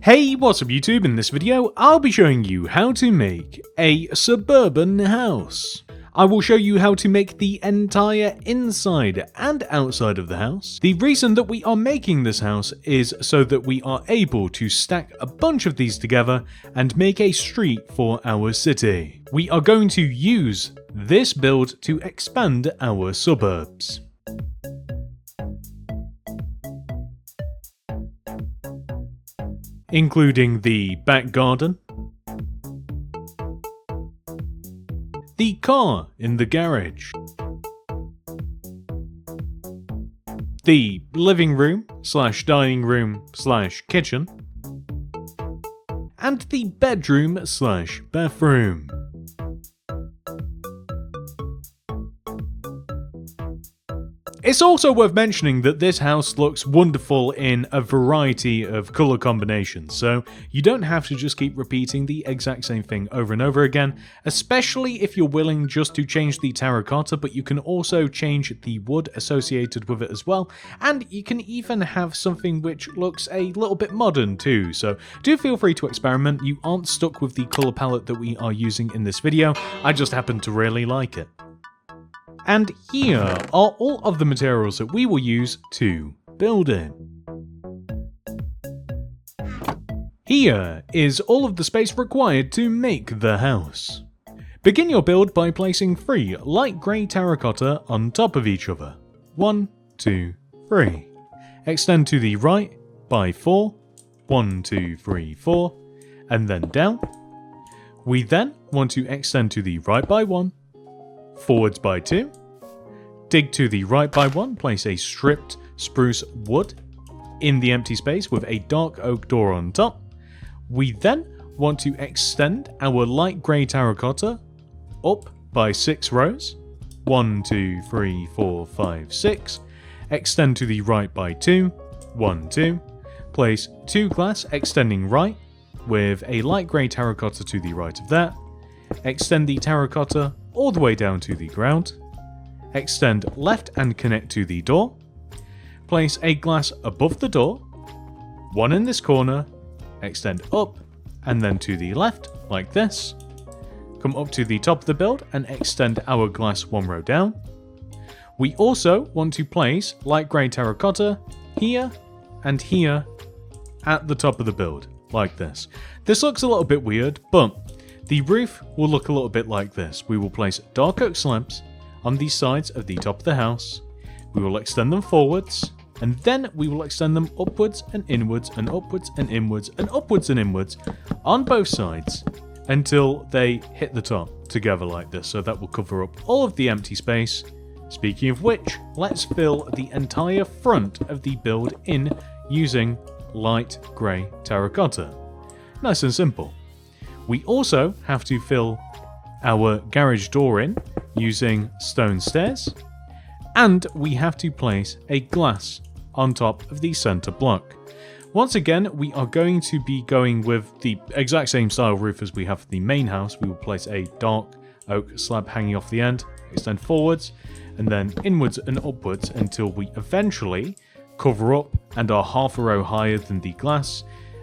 Hey, what's up YouTube? In this video, I'll be showing you how to make a suburban house. I will show you how to make the entire inside and outside of the house. The reason that we are making this house is so that we are able to stack a bunch of these together and make a street for our city. We are going to use this build to expand our suburbs. Including the back garden, the car in the garage, the living room / dining room / kitchen, and the bedroom / bathroom. It's also worth mentioning that this house looks wonderful in a variety of colour combinations, so you don't have to just keep repeating the exact same thing over and over again, especially if you're willing just to change the terracotta, but you can also change the wood associated with it as well, and you can even have something which looks a little bit modern too, so do feel free to experiment. You aren't stuck with the colour palette that we are using in this video, I just happen to really like it. And here are all of the materials that we will use to build it. Here is all of the space required to make the house. Begin your build by placing 3 light grey terracotta on top of each other. 1, 2, 3. Extend to the right by 4. 1, 2, 3, 4. And then down. We then want to extend to the right by 1. Forwards by 2, dig to the right by 1, place a stripped spruce wood in the empty space with a dark oak door on top. We then want to extend our light grey terracotta up by 6 rows. 1, 2, 3, 4, 5, 6. Extend to the right by 2. 1, 2. Place 2 glass extending right with a light grey terracotta to the right of that. Extend the terracotta all the way down to the ground. Extend left and connect to the door. Place a glass above the door, 1 in this corner, extend up and then to the left like this. Come up to the top of the build and extend our glass 1 row down. We also want to place light grey terracotta here and here at the top of the build like this. This looks a little bit weird, but the roof will look a little bit like this. We will place dark oak slabs on the sides of the top of the house. We will extend them forwards, and then we will extend them upwards and inwards and upwards and inwards and upwards and inwards on both sides until they hit the top together like this. So that will cover up all of the empty space. Speaking of which, let's fill the entire front of the build in using light grey terracotta. Nice and simple. We also have to fill our garage door in using stone stairs, and we have to place a glass on top of the center block. Once again, we are going to be going with the exact same style roof as we have for the main house. We will place a dark oak slab hanging off the end, extend forwards, and then inwards and upwards until we eventually cover up and are half a row higher than the glass.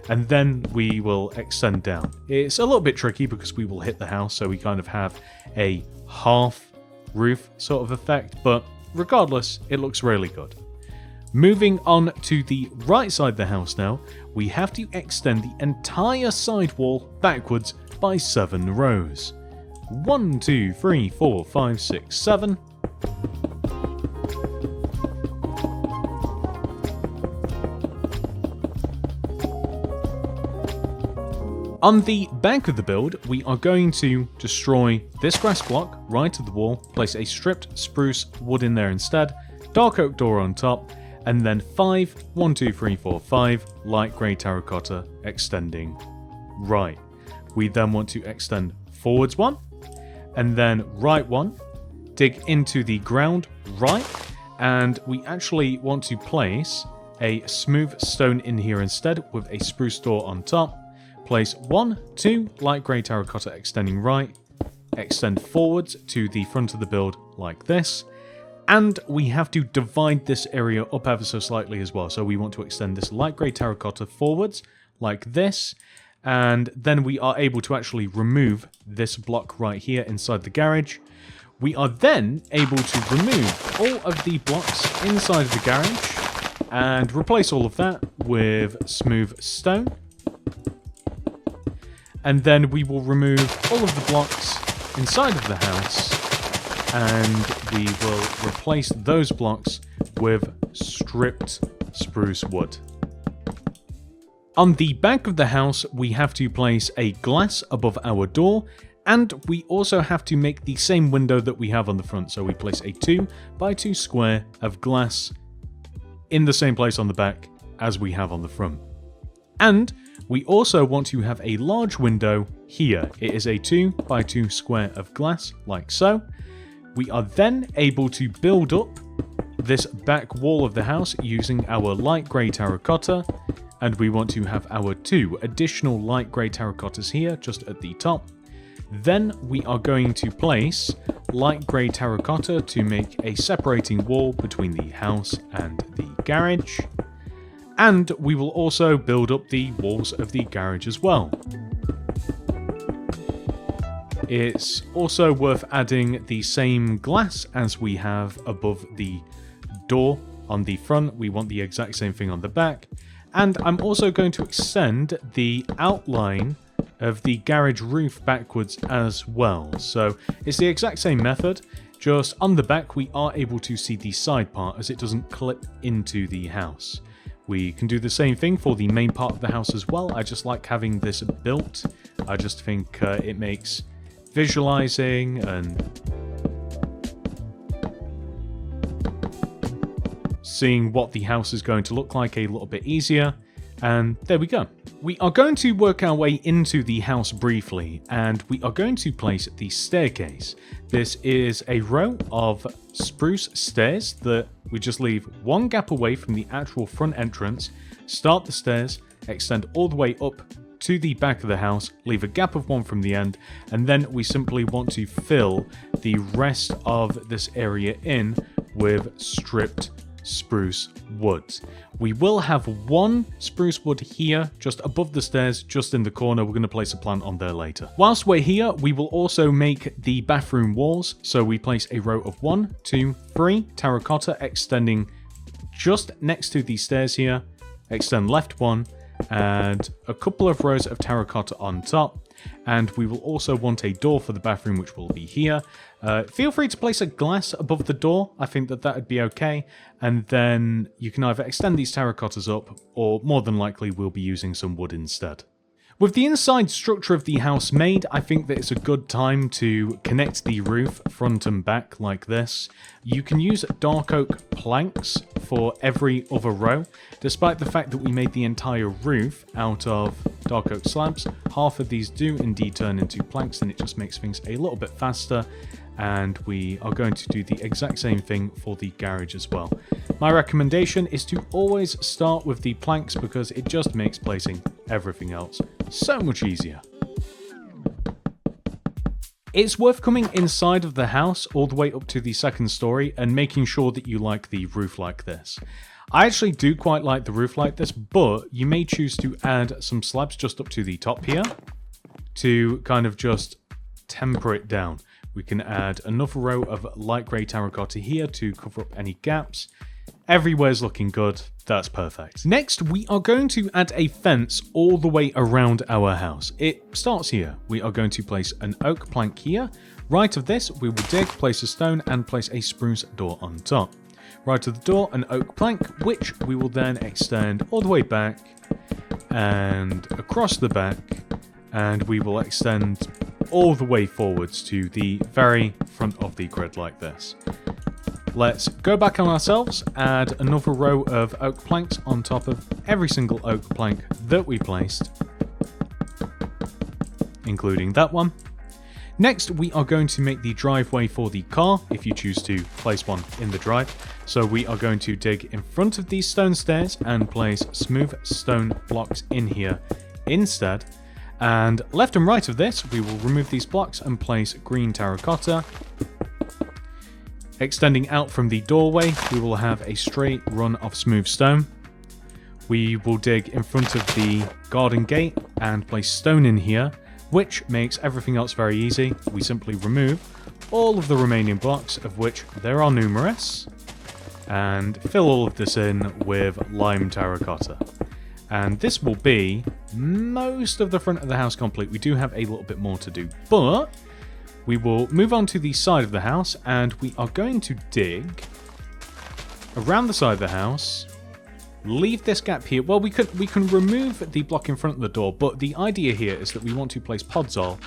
And then we will extend down. It's a little bit tricky because we will hit the house, so we kind of have a half roof sort of effect, but regardless, it looks really good. Moving on to the right side of the house now, we have to extend the entire side wall backwards by 7 rows. 1, 2, 3, 4, 5, 6, 7. On the back of the build, we are going to destroy this grass block right at the wall, place a stripped spruce wood in there instead, dark oak door on top, and then 5, 1, 2, 3, 4, 5 light grey terracotta extending right. We then want to extend forwards 1, and then right 1, dig into the ground right, and we actually want to place a smooth stone in here instead with a spruce door on top. Place 1, 2 light grey terracotta extending right, extend forwards to the front of the build like this, and we have to divide this area up ever so slightly as well. So we want to extend this light grey terracotta forwards like this. And then we are able to actually remove this block right here inside the garage. We are then able to remove all of the blocks inside of the garage and replace all of that with smooth stone. And then we will remove all of the blocks inside of the house and we will replace those blocks with stripped spruce wood. On the back of the house, we have to place a glass above our door, and we also have to make the same window that we have on the front. So we place a 2x2 square of glass in the same place on the back as we have on the front. And we also want to have a large window here. It is a 2x2 square of glass, like so. We are then able to build up this back wall of the house using our light grey terracotta. And we want to have our 2 additional light grey terracottas here, just at the top. Then we are going to place light grey terracotta to make a separating wall between the house and the garage. And we will also build up the walls of the garage as well. It's also worth adding the same glass as we have above the door on the front. We want the exact same thing on the back. And I'm also going to extend the outline of the garage roof backwards as well. So it's the exact same method, just on the back we are able to see the side part as it doesn't clip into the house. We can do the same thing for the main part of the house as well. I just like having this built. I just think it makes visualizing and seeing what the house is going to look like a little bit easier. And there we go. We are going to work our way into the house briefly, and we are going to place the staircase. This is a row of spruce stairs that we just leave one gap away from the actual front entrance, start the stairs, extend all the way up to the back of the house, leave a gap of one from the end, and then we simply want to fill the rest of this area in with stripped spruce wood. We will have one spruce wood here, just above the stairs, just in the corner. We're going to place a plant on there later. Whilst we're here, we will also make the bathroom walls. So we place a row of 1, 2, 3 terracotta extending just next to the stairs here. Extend left one, and a couple of rows of terracotta on top. And we will also want a door for the bathroom, which will be here. Feel free to place a glass above the door. I think that would be okay. And then you can either extend these terracottas up, or more than likely we'll be using some wood instead. With the inside structure of the house made, I think that it's a good time to connect the roof front and back like this. You can use dark oak planks for every other row. Despite the fact that we made the entire roof out of dark oak slabs, half of these do indeed turn into planks, and it just makes things a little bit faster. And we are going to do the exact same thing for the garage as well. My recommendation is to always start with the planks because it just makes placing everything else so much easier. It's worth coming inside of the house all the way up to the second story and making sure that you like the roof like this. I actually do quite like the roof like this, but you may choose to add some slabs just up to the top here to kind of just temper it down. We can add another row of light grey terracotta here to cover up any gaps. Everywhere's looking good. That's perfect. Next, we are going to add a fence all the way around our house. It starts here. We are going to place an oak plank here. Right of this, we will dig, place a stone, and place a spruce door on top. Right of the door, an oak plank, which we will then extend all the way back and across the back, and we will extend all the way forwards to the very front of the grid like this. Let's go back on ourselves, add another row of oak planks on top of every single oak plank that we placed, including that one. Next, we are going to make the driveway for the car, if you choose to place one in the drive. So we are going to dig in front of these stone stairs and place smooth stone blocks in here instead. And left and right of this, we will remove these blocks and place green terracotta. Extending out from the doorway, we will have a straight run of smooth stone. We will dig in front of the garden gate and place stone in here, which makes everything else very easy. We simply remove all of the remaining blocks, of which there are numerous, and fill all of this in with lime terracotta. And this will be most of the front of the house complete. We do have a little bit more to do, but we will move on to the side of the house, and we are going to dig around the side of the house. Leave this gap here. Well, we can remove the block in front of the door, but the idea here is that we want to place podzol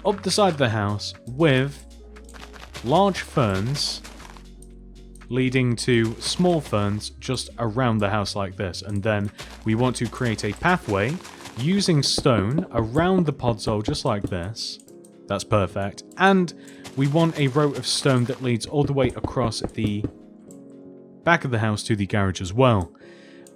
up the side of the house with large ferns leading to small ferns just around the house like this. And then we want to create a pathway using stone around the podzol just like this. That's perfect. And we want a row of stone that leads all the way across the back of the house to the garage as well.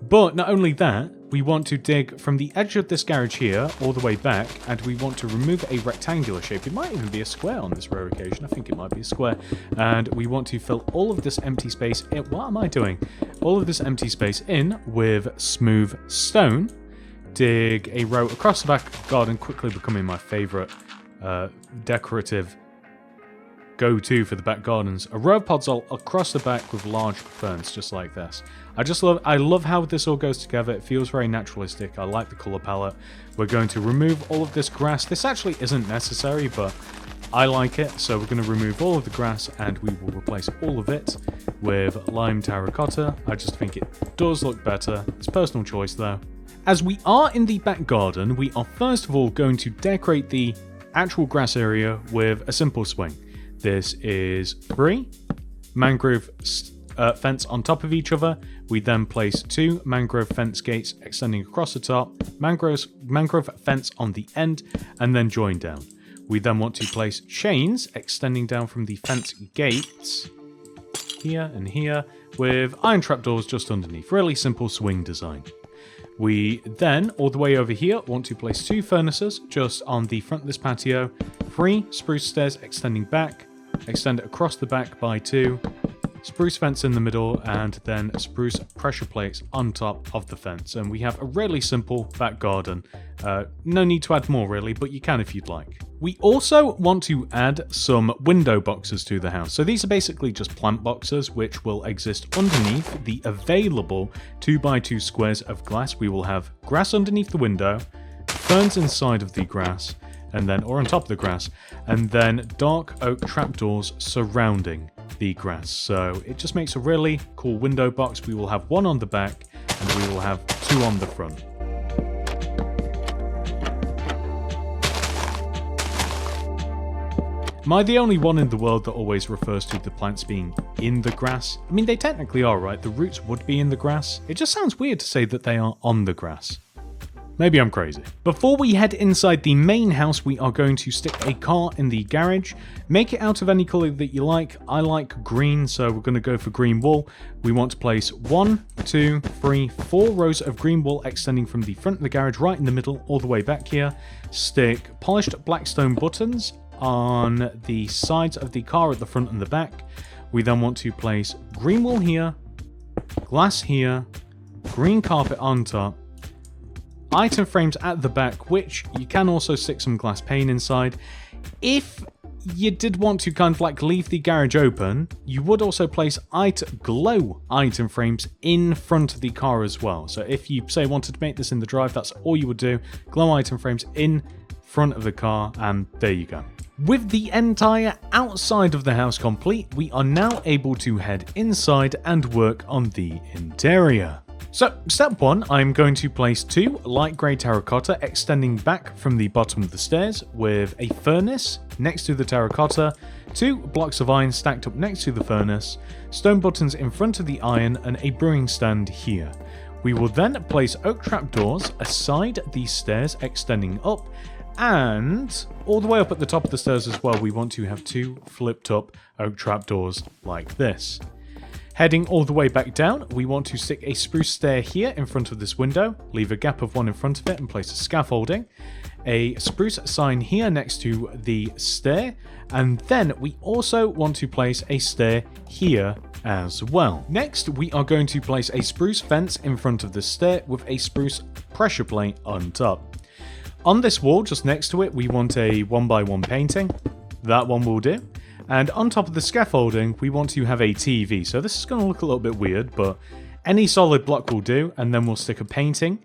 But not only that, we want to dig from the edge of this garage here all the way back, and we want to remove a rectangular shape. It might even be a square on this rare occasion. I think it might be a square. And we want to fill all of this empty space in. What am I doing? All of this empty space in with smooth stone. Dig a row across the back of the garden, quickly becoming my favorite decorative go-to for the back gardens. A row of podzol across the back with large ferns, just like this. I love how this all goes together. It feels very naturalistic. I like the color palette. We're going to remove all of this grass. This actually isn't necessary, but I like it, so we're going to remove all of the grass and we will replace all of it with lime terracotta. I just think it does look better. It's personal choice though. As we are in the back garden, we are first of all going to decorate the actual grass area with a simple swing. This is 3 mangrove fence on top of each other. We then place 2 mangrove fence gates extending across the top, mangrove fence on the end, and then join down. We then want to place chains extending down from the fence gates here and here with iron trapdoors just underneath. Really simple swing design. We then, all the way over here, want to place 2 furnaces just on the front of this patio, 3 spruce stairs extending back, extend it across the back by 2, spruce fence in the middle, and then spruce pressure plates on top of the fence. And we have a really simple back garden. No need to add more really, but you can if you'd like. We also want to add some window boxes to the house. So these are basically just plant boxes which will exist underneath the available 2x2 squares of glass. We will have grass underneath the window, ferns inside of the grass, and then, or on top of the grass, and then dark oak trapdoors surrounding the grass. So it just makes a really cool window box. We will have 1 on the back and we will have 2 on the front. Am I the only one in the world that always refers to the plants being in the grass? I mean, they technically are, right? The roots would be in the grass. It just sounds weird to say that they are on the grass. Maybe I'm crazy. Before we head inside the main house, we are going to stick a car in the garage. Make it out of any color that you like. I like green, so we're going to go for green wool. We want to place 1, 2, 3, 4 rows of green wool extending from the front of the garage right in the middle all the way back here. Stick polished black stone buttons on the sides of the car at the front and the back. We then want to place green wool here, glass here, green carpet on top, item frames at the back, which you can also stick some glass pane inside. If you did want to kind of like leave the garage open, you would also place glow item frames in front of the car as well. So if you say wanted to make this in the drive, that's all you would do. Glow item frames in front of the car, and there you go. With the entire outside of the house complete, we are now able to head inside and work on the interior. So, step 1, I'm going to place 2 light grey terracotta extending back from the bottom of the stairs with a furnace next to the terracotta, 2 blocks of iron stacked up next to the furnace, stone buttons in front of the iron, and a brewing stand here. We will then place oak trapdoors aside these stairs extending up, and all the way up at the top of the stairs as well, we want to have 2 flipped up oak trapdoors like this. Heading all the way back down, we want to stick a spruce stair here in front of this window, leave a gap of 1 in front of it and place a scaffolding, a spruce sign here next to the stair, and then we also want to place a stair here as well. Next, we are going to place a spruce fence in front of the stair with a spruce pressure plate on top. On this wall, just next to it, we want a 1x1 painting. That one will do. And on top of the scaffolding, we want to have a TV. So this is going to look a little bit weird, but any solid block will do. And then we'll stick a painting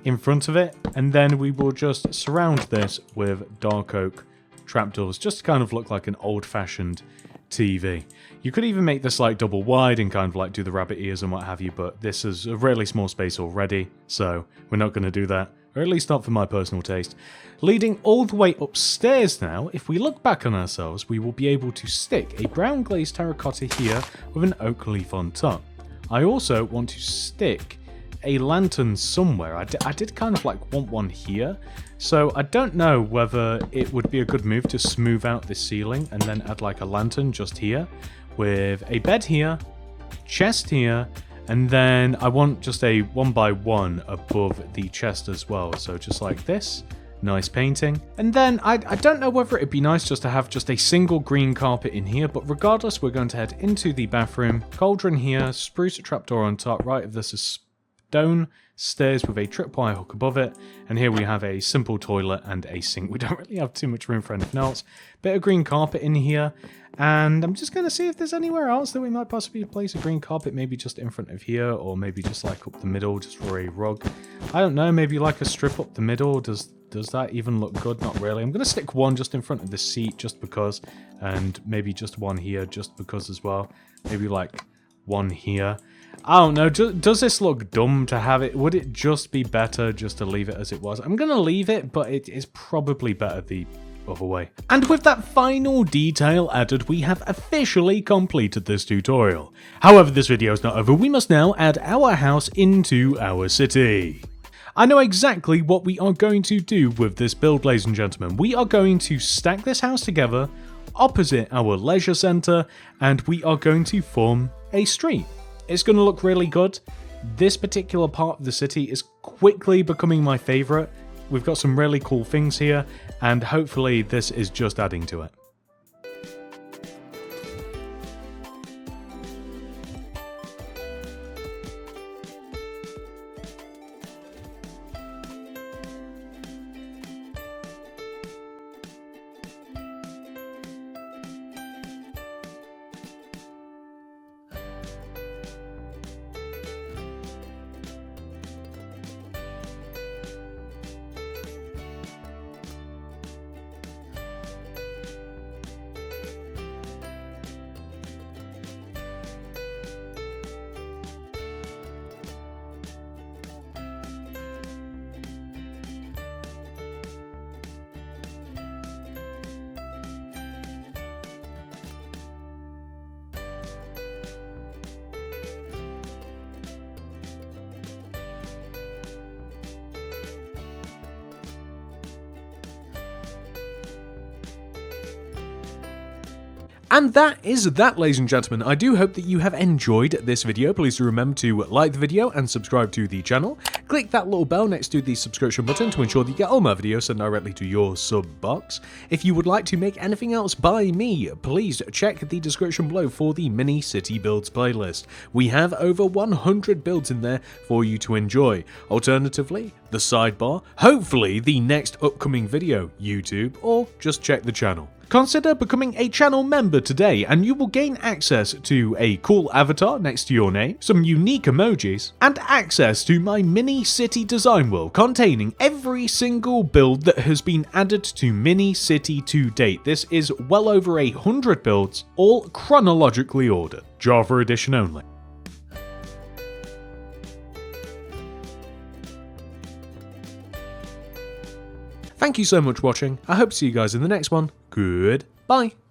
in front of it. And then we will just surround this with dark oak trapdoors, just to kind of look like an old-fashioned TV. You could even make this like double wide and kind of like do the rabbit ears and what have you, but this is a really small space already, so we're not going to do that. Or at least not for my personal taste. Leading all the way upstairs now, if we look back on ourselves, we will be able to stick a brown glazed terracotta here with an oak leaf on top. I also want to stick a lantern somewhere. I did kind of like want one here, so I don't know whether it would be a good move to smooth out the ceiling and then add like a lantern just here, with a bed here, chest here, and then I want just a 1x1 above the chest as well, so just like this. Nice painting. And then I don't know whether it'd be nice just to have just a single green carpet in here, but regardless, we're going to head into the bathroom. Cauldron here, spruce trapdoor on top, right of this is stone stairs with a tripwire hook above it, and here we have a simple toilet and a sink. We don't really have too much room for anything else. Bit of green carpet in here, and I'm just going to see if there's anywhere else that we might possibly place a green carpet, maybe just in front of here, or maybe just like up the middle just for a rug. I don't know, maybe like a strip up the middle. Does that even look good? Not really. I'm going to stick one just in front of the seat just because, and maybe just one here just because as well. Maybe like one here. I don't know, does this look dumb to have it? Would it just be better just to leave it as it was? I'm going to leave it, but it is probably better the other way. And with that final detail added, we have officially completed this tutorial. However, this video is not over. We must now add our house into our city. I know exactly what we are going to do with this build, ladies and gentlemen. We are going to stack this house together opposite our leisure centre, and we are going to form a street. It's going to look really good. This particular part of the city is quickly becoming my favourite. We've got some really cool things here, and hopefully this is just adding to it. And that is that, ladies and gentlemen. I do hope that you have enjoyed this video. Please do remember to like the video and subscribe to the channel. Click that little bell next to the subscription button to ensure that you get all my videos sent directly to your sub box. If you would like to make anything else by me, please check the description below for the mini city builds playlist. We have over 100 builds in there for you to enjoy. Alternatively, the sidebar, hopefully the next upcoming video, YouTube, or just check the channel. Consider becoming a channel member today and you will gain access to a cool avatar next to your name, some unique emojis, and access to my mini city design world containing every single build that has been added to Mini City to date. This is well over 100 builds, all chronologically ordered. Java edition only. Thank you so much for watching. I hope to see you guys in the next one. Goodbye.